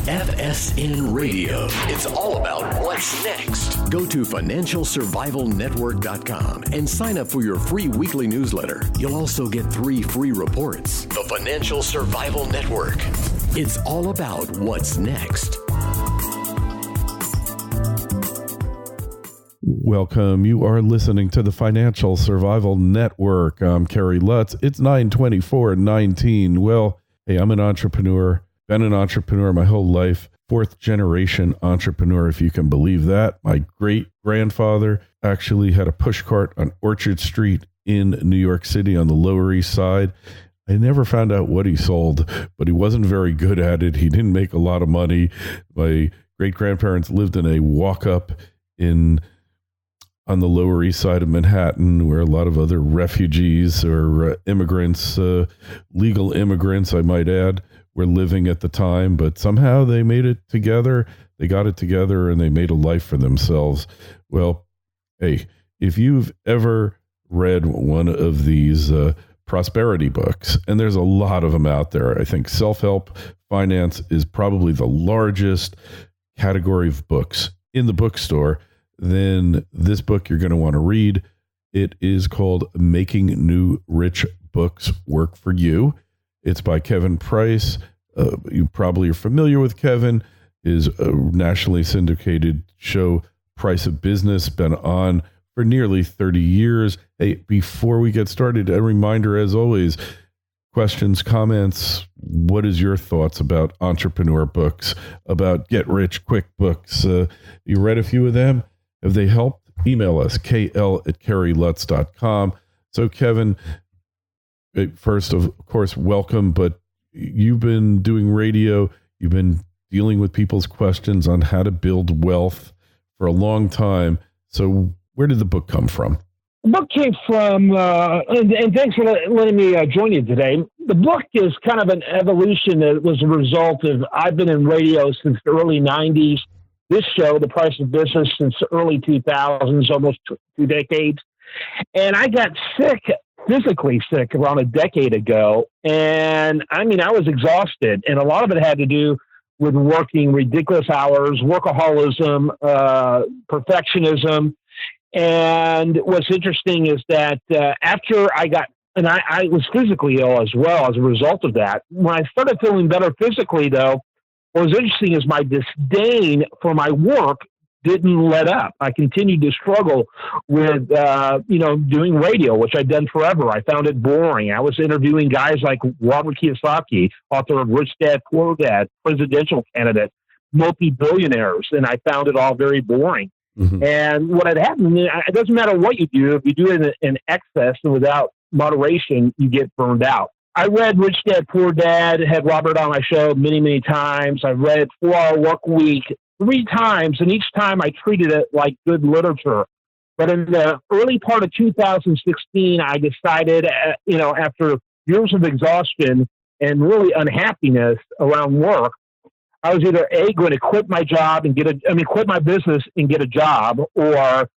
FSN Radio. It's all about what's next. Go to financialsurvivalnetwork.com and sign up for your free weekly newsletter. You'll also get 3 free reports. The Financial Survival Network. It's all about what's next. Welcome. You are listening to the Financial Survival Network. I'm Kerry Lutz. It's 9/24/19. Well, hey, I'm an entrepreneur. Been an entrepreneur my whole life. 4th generation entrepreneur, if you can believe that. My great grandfather actually had a push cart on Orchard Street in New York City on the Lower East Side. I never found out what he sold, but he wasn't very good at it. He didn't make a lot of money. My great grandparents lived in a walk-up on the Lower East Side of Manhattan, where a lot of other refugees or immigrants, legal immigrants, I might add, were living at the time. But somehow they made it together. They got it together and they made a life for themselves. Well, hey, if you've ever read one of these prosperity books, and there's a lot of them out there, I think self-help finance is probably the largest category of books in the bookstore, then this book you're going to want to read. It is called Making New Rich Books Work for You. It's by Kevin Price. You probably are familiar with Kevin. His nationally syndicated show, Price of Business, been on for nearly 30 years. Hey, before we get started, a reminder, as always, questions, comments. What is your thoughts about entrepreneur books, about get rich quick books? You read a few of them? Have they helped? Email us, kl@kerrylutz.com. So, Kevin, first, of course, welcome, but you've been doing radio. You've been dealing with people's questions on how to build wealth for a long time. So where did the book come from? The book came from, and thanks for letting me join you today. The book is kind of an evolution that was a result of, I've been in radio since the early 90s. This show, The Price of Business, since the early 2000s, almost 2 decades. And I got sick, physically sick, around a decade ago. And I mean, I was exhausted. And a lot of it had to do with working ridiculous hours, workaholism, perfectionism. And what's interesting is that after I got, and I was physically ill as well as a result of that. When I started feeling better physically, though, what was interesting is my disdain for my work didn't let up. I continued to struggle with, doing radio, which I'd done forever. I found it boring. I was interviewing guys like Robert Kiyosaki, author of Rich Dad, Poor Dad, presidential candidate, multi-billionaires, and I found it all very boring. Mm-hmm. And what had happened, it doesn't matter what you do, if you do it in excess and without moderation, you get burned out. I read Rich Dad, Poor Dad, had Robert on my show many, many times. I read 4-Hour Work Week 3 times, and each time I treated it like good literature. But in the early part of 2016, I decided, after years of exhaustion and really unhappiness around work, I was either going to quit my job and quit my business and get a job, or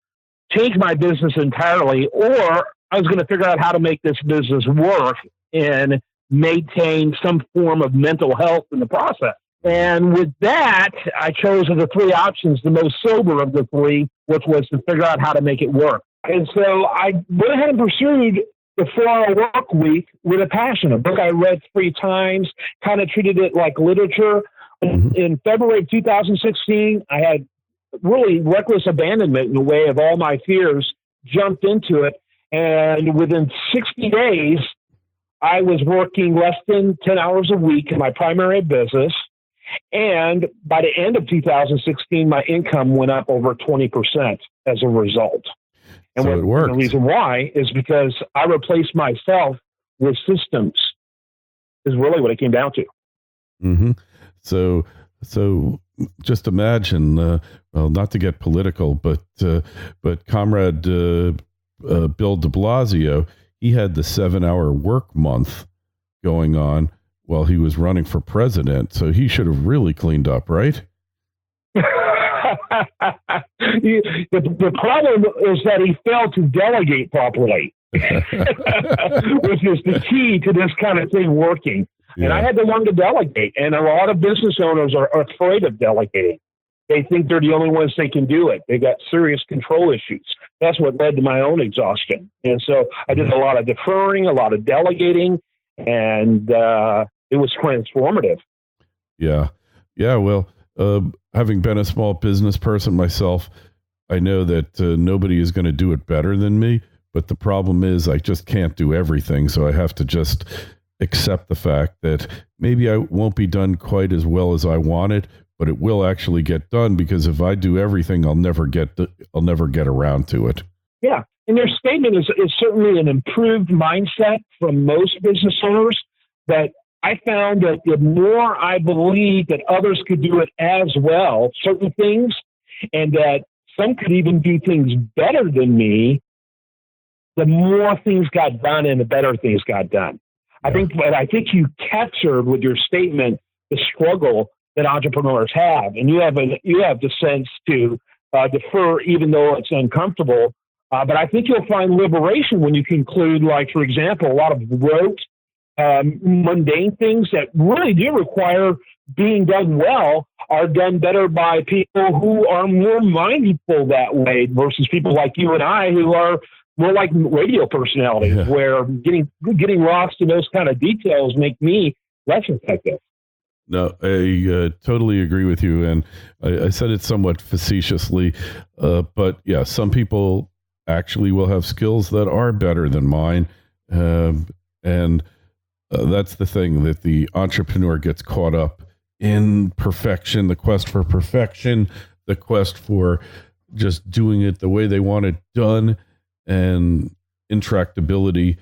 change my business entirely, or I was going to figure out how to make this business work and maintain some form of mental health in the process. And with that, I chose of the 3 options, the most sober of the 3, which was to figure out how to make it work. And so I went ahead and pursued the 4-Hour Work Week with a passion, a book I read 3 times, kind of treated it like literature. Mm-hmm. In February of 2016, I had really reckless abandonment in the way of all my fears, jumped into it. And within 60 days, I was working less than 10 hours a week in my primary business. And by the end of 2016, my income went up over 20% as a result. And so it worked. The reason why is because I replaced myself with systems, is really what it came down to. Mm-hmm. So just imagine, well, not to get political, but Comrade Bill de Blasio, he had the 7-hour work month going on while he was running for president. So he should have really cleaned up, right? The problem is that he failed to delegate properly, which is the key to this kind of thing working. And I had to learn to delegate. And a lot of business owners are afraid of delegating. They think they're the only ones that can do it. They got serious control issues. That's what led to my own exhaustion. And so I did a lot of deferring, a lot of delegating, and it was transformative. Yeah. Yeah. Well, having been a small business person myself, I know that nobody is going to do it better than me. But the problem is I just can't do everything. So I have to just accept the fact that maybe I won't be done quite as well as I want it, but it will actually get done, because if I do everything, I'll never get around to it. Yeah. And your statement is certainly an improved mindset from most business owners. But I found that the more I believed that others could do it as well, certain things, and that some could even do things better than me, the more things got done and the better things got done. I think you captured with your statement the struggle that entrepreneurs have, and you have the sense to defer even though it's uncomfortable. But I think you'll find liberation when you conclude, like, for example, a lot of rote, mundane things that really do require being done well are done better by people who are more mindful that way versus people like you and I who are more like radio personalities, where getting lost in those kind of details make me less effective. No, I totally agree with you. And I said it somewhat facetiously, but yeah, some people actually will have skills that are better than mine. And that's the thing, that the entrepreneur gets caught up in perfection, the quest for perfection, the quest for just doing it the way they want it done, and intractability.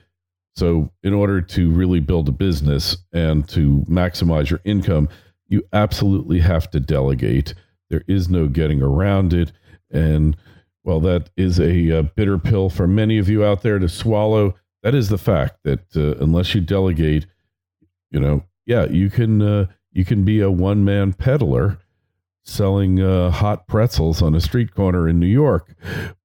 So in order to really build a business and to maximize your income, you absolutely have to delegate. There is no getting around it. And while that is a bitter pill for many of you out there to swallow, that is the fact that unless you delegate, you can be a one-man peddler selling hot pretzels on a street corner in New York,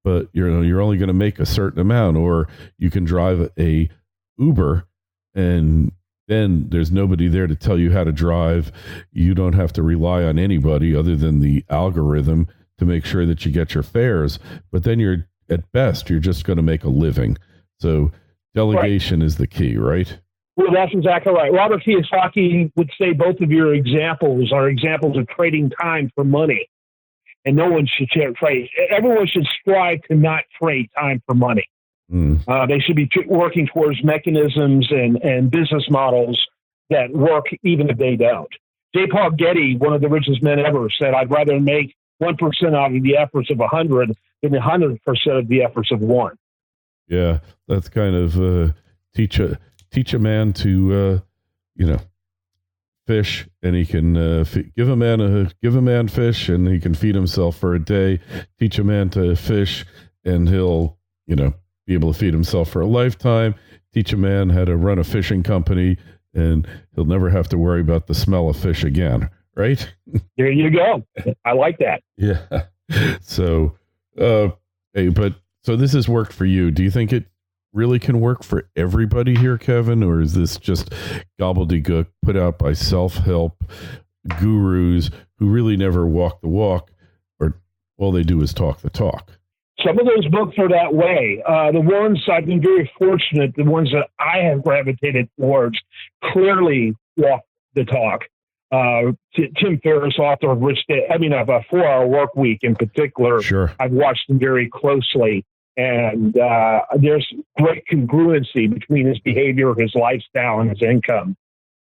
but you're only going to make a certain amount. Or you can drive a Uber, and then there's nobody there to tell you how to drive. You don't have to rely on anybody other than the algorithm to make sure that you get your fares. But then at best, you're just going to make a living. So delegation is the key, right? Well, that's exactly right. Robert Kiyosaki would say both of your examples are examples of trading time for money. And no one should trade. Everyone should strive to not trade time for money. They should be working towards mechanisms and business models that work even if they don't. J. Paul Getty, one of the richest men ever, said, "I'd rather make 1% out of the efforts of 100 than 100% of the efforts of one." Yeah, that's kind of teach a man to fish, and he can give a man fish, and he can feed himself for a day. Teach a man to fish, and he'll be able to feed himself for a lifetime. Teach a man how to run a fishing company, and he'll never have to worry about the smell of fish again. Right? There you go. I like that. Yeah. So, so this has worked for you. Do you think it really can work for everybody here, Kevin? Or is this just gobbledygook put out by self-help gurus who really never walk the walk, or all they do is talk the talk? Some of those books are that way. The ones I've been very fortunate, the ones that I have gravitated towards, clearly walk the talk. Tim Ferriss, author of of a 4-Hour Work Week in particular. Sure. I've watched him very closely, and there's great congruency between his behavior, his lifestyle, and his income.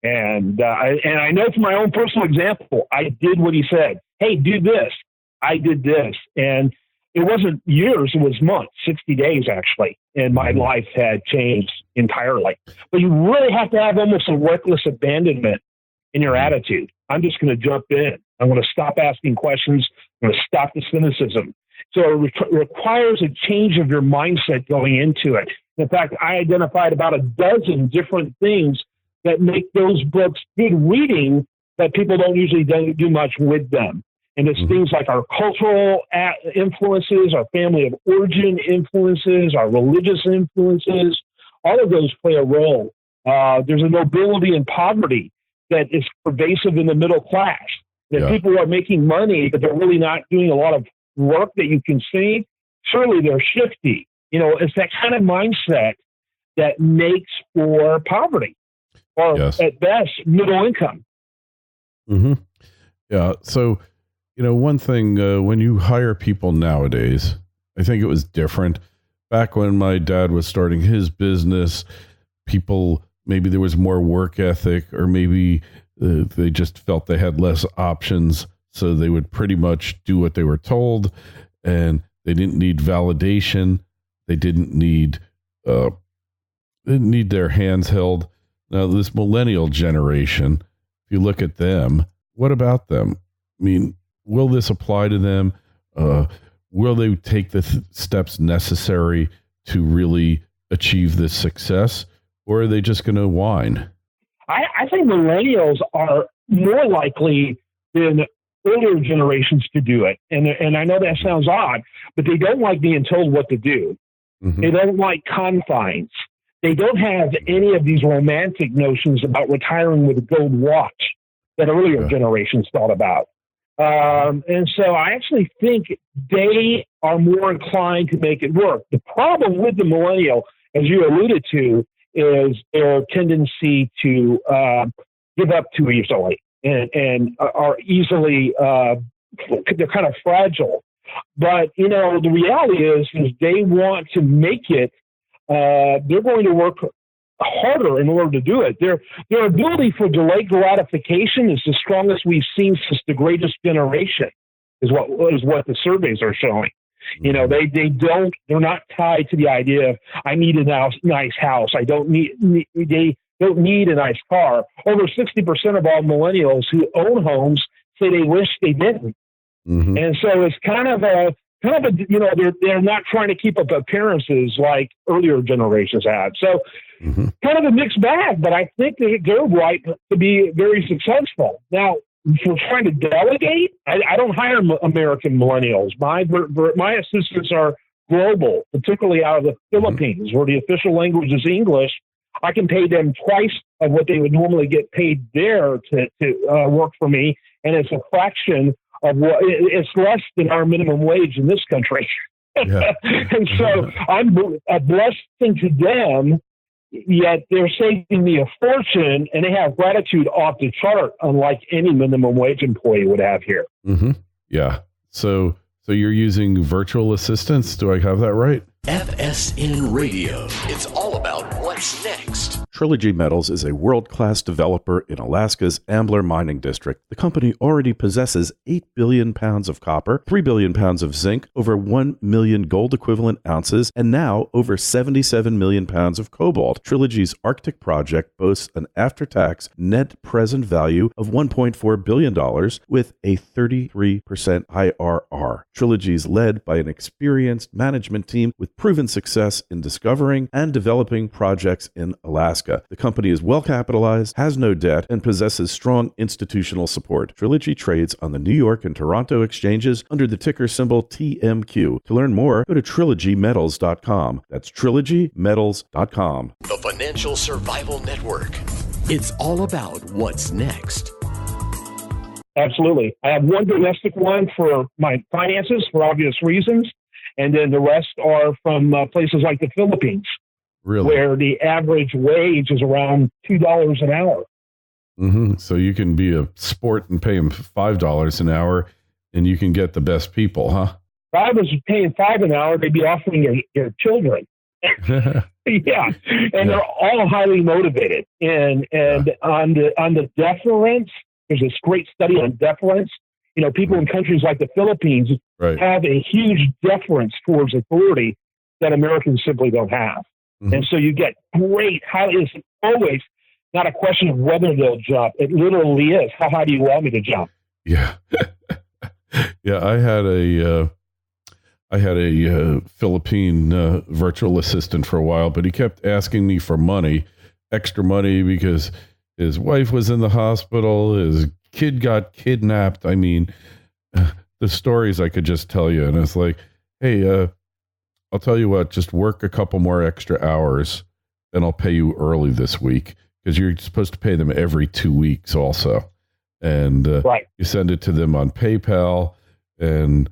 And I know from my own personal example, I did what he said. Hey, do this. I did this. And it wasn't years, it was months, 60 days actually. And my life had changed entirely. But you really have to have almost a reckless abandonment in your attitude. I'm just going to jump in. I'm going to stop asking questions. I'm going to stop the cynicism. So it requires a change of your mindset going into it. In fact, I identified about a dozen different things that make those books good reading, but people don't usually do much with them. And it's things like our cultural influences, our family of origin influences, our religious influences. All of those play a role. There's a nobility in poverty that is pervasive in the middle class. That people are making money, but they're really not doing a lot of work that you can see. Surely they're shifty. It's that kind of mindset that makes for poverty, or at best, middle income. Mm-hmm. Yeah. So, one thing, when you hire people nowadays, I think it was different. Back when my dad was starting his business, people, maybe there was more work ethic, or maybe they just felt they had less options. So they would pretty much do what they were told, and they didn't need validation. They didn't need their hands held. Now, this millennial generation, if you look at them, what about them? I mean, will this apply to them? Will they take the steps necessary to really achieve this success, or are they just going to whine? I think millennials are more likely than earlier generations to do it. And I know that sounds odd, but they don't like being told what to do. Mm-hmm. They don't like confines. They don't have any of these romantic notions about retiring with a gold watch that earlier generations thought about. And so I actually think they are more inclined to make it work. The problem with the millennial, as you alluded to, is their tendency to give up too easily and are easily, they're kind of fragile. But, the reality is they want to make it, they're going to work harder in order to do it. Their ability for delayed gratification is the strongest we've seen since the greatest generation, is what the surveys are showing. They're not tied to the idea of, I need a nice house. They don't need a nice car. Over 60% of all millennials who own homes say they wish they didn't. Mm-hmm. And so it's kind of a, they're not trying to keep up appearances like earlier generations had. So kind of a mixed bag, but I think they're right to be very successful. Now, if we're trying to delegate, I don't hire American millennials. My assistants are global, particularly out of the Philippines, where the official language is English. I can pay them twice of what they would normally get paid there to work for me, and it's a fraction of it's less than our minimum wage in this country. Yeah. And so I'm a blessing to them, yet they're saving me a fortune, and they have gratitude off the chart, unlike any minimum wage employee would have here. Mm-hmm. Yeah. So you're using virtual assistants. Do I have that right? FSN Radio. It's all about what's next. Trilogy Metals is a world-class developer in Alaska's Ambler mining district. The company already possesses 8 billion pounds of copper, 3 billion pounds of zinc, over 1 million gold equivalent ounces, and now over 77 million pounds of cobalt. Trilogy's Arctic project boasts an after-tax net present value of $1.4 billion with a 33% IRR. Trilogy is led by an experienced management team with proven success in discovering and developing projects in Alaska. The company is well capitalized, has no debt, and possesses strong institutional support. Trilogy trades on the New York and Toronto exchanges under the ticker symbol TMQ. To learn more, go to trilogymetals.com. That's trilogymetals.com. The Financial Survival Network. It's all about what's next. Absolutely. I have one domestic one for my finances for obvious reasons, and then the rest are from places like the Philippines, where the average wage is around $2 an hour. Mm-hmm. So you can be a sport and pay them $5 an hour, and you can get the best people, huh? If I was paying $5 an hour, they'd be offering your children. Yeah, and they're all highly motivated. And on the deference, there's this great study on deference. People in countries like the Philippines have a huge deference towards authority that Americans simply don't have. Mm-hmm. And so you get great, it's always not a question of whether they'll jump. It literally is, how high do you want me to jump? Yeah. Yeah, I had a Philippine virtual assistant for a while, but he kept asking me for extra money, because his wife was in the hospital. His kid got kidnapped. I mean, the stories I could just tell you. And it's like, hey, I'll tell you what, just work a couple more extra hours and I'll pay you early this week, because you're supposed to pay them every 2 weeks also. And Right. you send it to them on PayPal, and,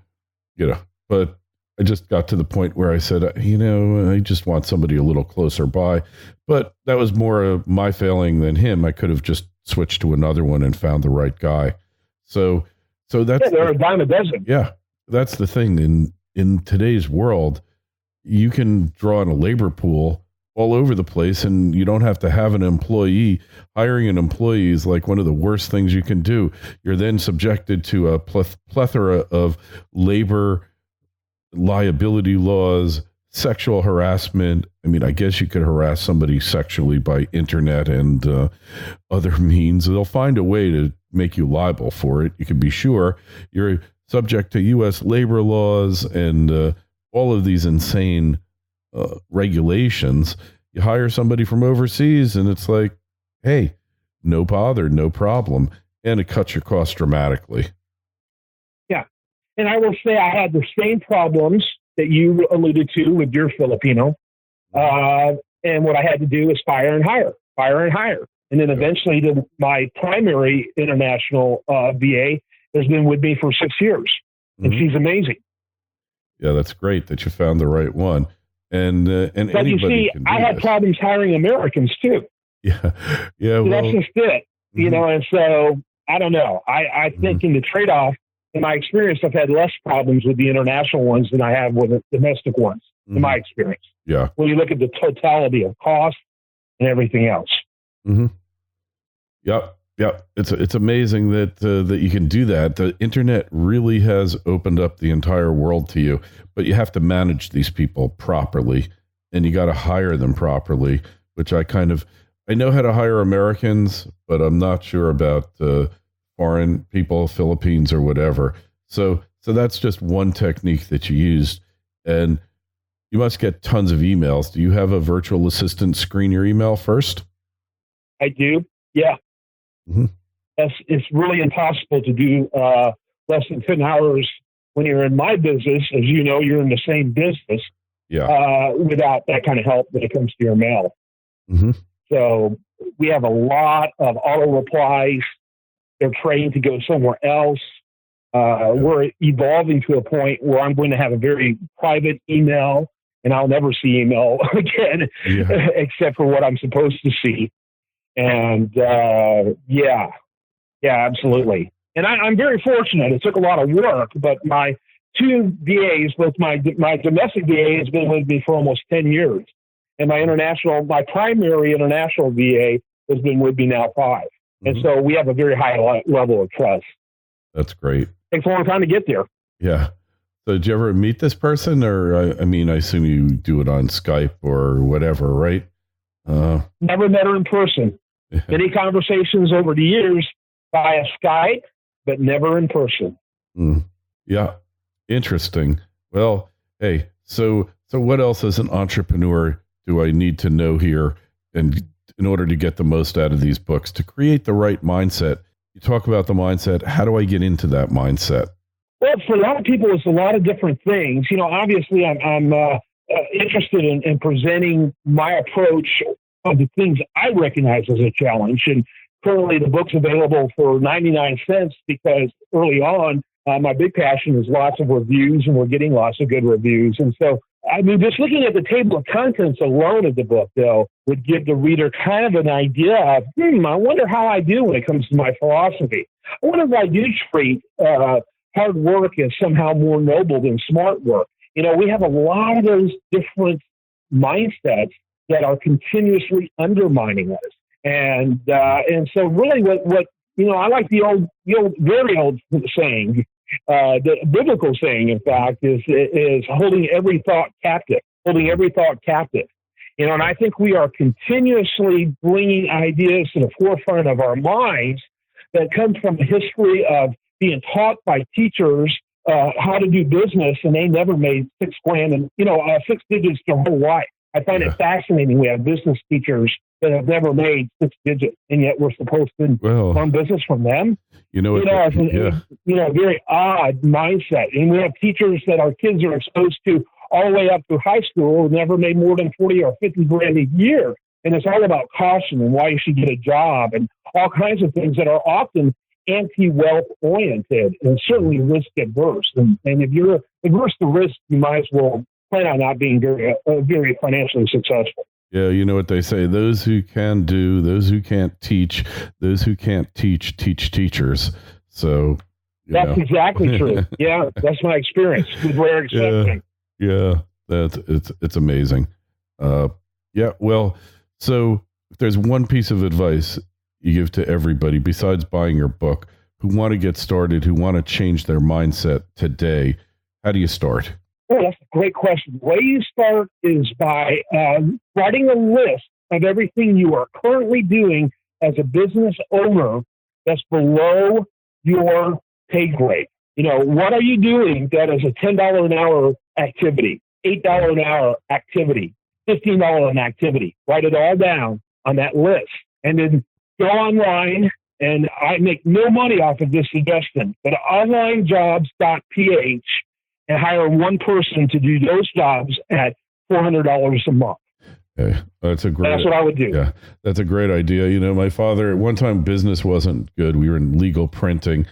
but I just got to the point where I said, I just want somebody a little closer by. But that was more of my failing than him. I could have just switched to another one and found the right guy. So that's they're a dime a dozen. Yeah, that's the thing. In today's world, you can draw on a labor pool all over the place, and you don't have to have an employee. Hiring an employee is like one of the worst things you can do. You're then subjected to a plethora of labor liability laws, sexual harassment. I mean, I guess you could harass somebody sexually by internet and other means. They'll find a way to make you liable for it. You can be sure. You're subject to U.S. labor laws and all of these insane regulations. You hire somebody from overseas, and it's like, hey, no bother, no problem. And it cuts your costs dramatically. Yeah. And I will say I had the same problems that you alluded to with your Filipino. And what I had to do is fire and hire. And then eventually my primary international VA has been with me for 6 years. And she's amazing. Yeah, that's great that you found the right one. And but you see, I had problems hiring Americans too. Yeah. So that's just it, and so I don't know. I think in the trade-off, in my experience, I've had less problems with the international ones than I have with the domestic ones, in my experience. Yeah. When you look at the totality of cost and everything else. Mm-hmm. Yep. Yeah, it's amazing that you can do that. The internet really has opened up the entire world to you, but you have to manage these people properly, and you got to hire them properly. Which I know how to hire Americans, but I'm not sure about foreign people, Philippines or whatever. So that's just one technique that you used, and you must get tons of emails. Do you have a virtual assistant screen your email first? I do. Yeah. Mm-hmm. It's really impossible to do less than 10 hours when you're in my business. As you know, you're in the same business without that kind of help when it comes to your mail. Mm-hmm. So we have a lot of auto replies. They're trained to go somewhere else. We're evolving to a point where I'm going to have a very private email, and I'll never see email again except for what I'm supposed to see. And yeah, absolutely. And I'm very fortunate. It took a lot of work, but my two VAs, both my domestic VA has been with me for almost 10 years. And my primary international VA has been with me now 5. And so we have a very high level of trust. That's great. Takes a long time to get there. Yeah. So did you ever meet this person? Or, I assume you do it on Skype or whatever, right? Never met her in person. Many conversations over the years via Skype, but never in person. Yeah. Interesting. Well, hey, so what else as an entrepreneur do I need to know here, and in order to get the most out of these books, to create the right mindset? You talk about the mindset. How do I get into that mindset? Well, for a lot of people, it's a lot of different things. Obviously, I'm interested in presenting my approach of the things I recognize as a challenge. And currently, the book's available for 99 cents because early on, my big passion is lots of reviews, and we're getting lots of good reviews. And so, just looking at the table of contents alone of the book, though, would give the reader kind of an idea of, I wonder how I do when it comes to my philosophy. I wonder if I do treat hard work as somehow more noble than smart work. We have a lot of those different mindsets that are continuously undermining us. And so really what I like the old very old saying, the biblical saying, in fact, is holding every thought captive. And I think we are continuously bringing ideas to the forefront of our minds that come from a history of being taught by teachers how to do business, and they never made $6,000 and 6 digits their whole life. I find it fascinating. We have business teachers that have never made 6 digits, and yet we're supposed to learn business from them. It's a very odd mindset. And we have teachers that our kids are exposed to all the way up through high school who never made more than 40 or 50 grand a year. And it's all about caution and why you should get a job and all kinds of things that are often anti-wealth oriented and certainly risk adverse. And if you're adverse to risk, you might as well plan on not being very financially successful. Yeah, you know what they say, those who can do, those who can't teach, those who can't teach teachers. So that's exactly true. Yeah, that's my experience with rare exception. Yeah, it's amazing. Well, so if there's one piece of advice you give to everybody besides buying your book who want to get started, who want to change their mindset today, how do you start? Oh, that's a great question. The way you start is by writing a list of everything you are currently doing as a business owner that's below your pay grade. What are you doing that is a $10 an hour activity, $8 an hour activity, $15 an activity? Write it all down on that list. And then go online, and I make no money off of this suggestion, but onlinejobs.ph and hire one person to do those jobs at $400 a month. Okay. That's what I would do. Yeah, that's a great idea. My father, at one time business wasn't good. We were in legal printing,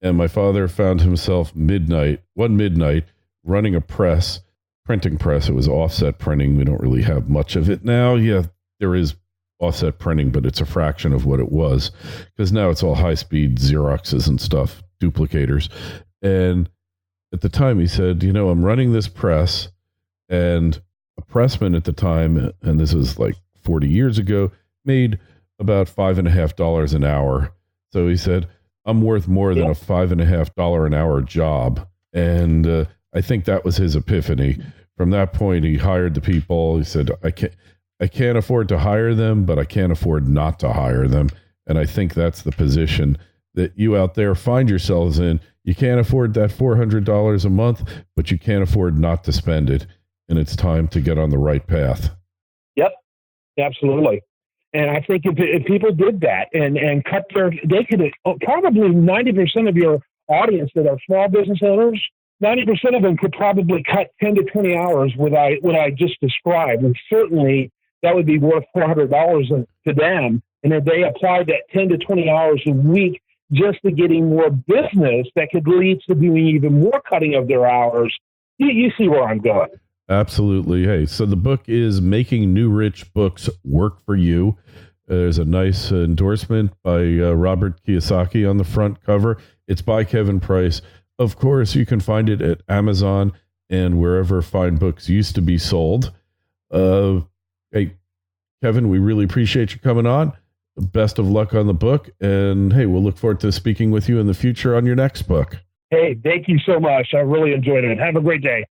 and my father found himself one midnight, running a printing press. It was offset printing. We don't really have much of it now. Yeah, there is offset printing, but it's a fraction of what it was, because now it's all high-speed Xeroxes and stuff, duplicators. And at the time, he said, I'm running this press, and a pressman at the time, and this was like 40 years ago, made about $5.50 an hour. So he said, I'm worth more than a $5.50 an hour job. And I think that was his epiphany. From that point, he hired the people. He said, I can't afford to hire them, but I can't afford not to hire them. And I think that's the position that you out there find yourselves in. You can't afford that $400 a month, but you can't afford not to spend it. And it's time to get on the right path. Yep, absolutely. And I think if people did that and they could probably 90% of your audience that are small business owners, 90% of them could probably cut 10 to 20 hours what I just described. And certainly that would be worth $400 to them. And if they applied that 10 to 20 hours a week just to getting more business, that could lead to doing even more cutting of their hours. You see where I'm going. Absolutely. Hey, so the book is Making New Rich Books Work for You. There's a nice endorsement by Robert Kiyosaki on the front cover. It's by Kevin Price. Of course, you can find it at Amazon and wherever fine books used to be sold. Hey, Kevin, we really appreciate you coming on. Best of luck on the book. And hey, we'll look forward to speaking with you in the future on your next book. Hey, thank you so much. I really enjoyed it. Have a great day.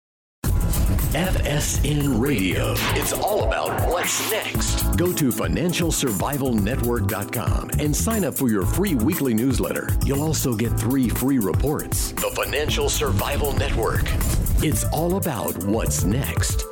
FSN Radio. It's all about what's next. Go to financialsurvivalnetwork.com and sign up for your free weekly newsletter. You'll also get 3 free reports. The Financial Survival Network. It's all about what's next.